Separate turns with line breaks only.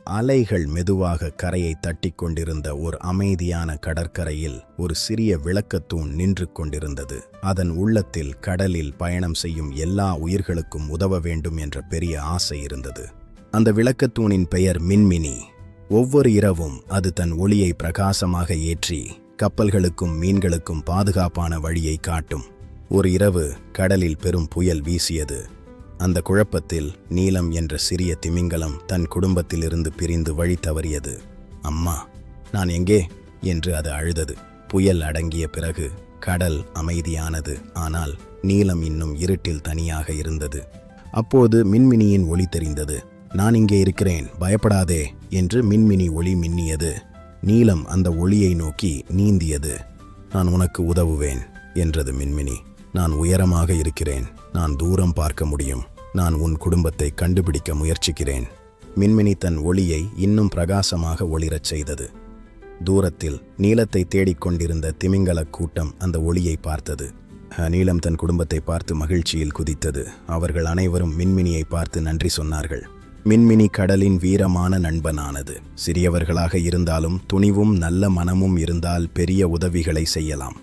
அலைகள் மெதுவாக கரையை தட்டிக் கொண்டிருந்த ஒரு அமைதியான கடற்கரையில் ஒரு சிறிய விளக்கத்தூண் நின்று கொண்டிருந்தது. அதன் உள்ளத்தில் கடலில் பயணம் செய்யும் எல்லா உயிர்களுக்கும் உதவ வேண்டும் என்ற பெரிய ஆசை இருந்தது. அந்த விளக்கத்தூணின் பெயர் மின்மினி. ஒவ்வொரு இரவும் அது தன் ஒளியை பிரகாசமாக ஏற்றி கப்பல்களுக்கும் மீன்களுக்கும் பாதுகாப்பான வழியை காட்டும். ஒரு இரவு கடலில் பெரும் புயல் வீசியது. அந்த குழப்பத்தில் நீலம் என்ற சிறிய திமிங்கலம் தன் குடும்பத்திலிருந்து பிரிந்து வழி தவறியது. அம்மா, நான் எங்கே என்று அது அழுதது. புயல் அடங்கிய பிறகு கடல் அமைதியானது. ஆனால் நீலம் இன்னும் இருட்டில் தனியாக இருந்தது. அப்போது மின்மினியின் ஒளி தெரிந்தது. நான் இங்கே இருக்கிறேன், பயப்படாதே என்று மின்மினி ஒளி மின்னியது. நீலம் அந்த ஒளியை நோக்கி நீந்தியது. நான் உனக்கு உதவுவேன் என்றது மின்மினி. நான் உயரமாக இருக்கிறேன், நான் தூரம் பார்க்க முடியும், நான் உன் குடும்பத்தை கண்டுபிடிக்க முயற்சிக்கிறேன். மின்மினி தன் ஒளியை இன்னும் பிரகாசமாக ஒளிரச் செய்தது. தூரத்தில் நீலத்தை தேடிக்கொண்டிருந்த திமிங்கலக் கூட்டம் அந்த ஒளியை பார்த்தது. நீலம் தன் குடும்பத்தை பார்த்து மகிழ்ச்சியில் குதித்தது. அவர்கள் அனைவரும் மின்மினியை பார்த்து நன்றி சொன்னார்கள். மின்மினி கடலின் வீரமான நண்பனானது. சிறியவர்களாக இருந்தாலும் துணிவும் நல்ல மனமும் இருந்தால் பெரிய உதவிகளை செய்யலாம்.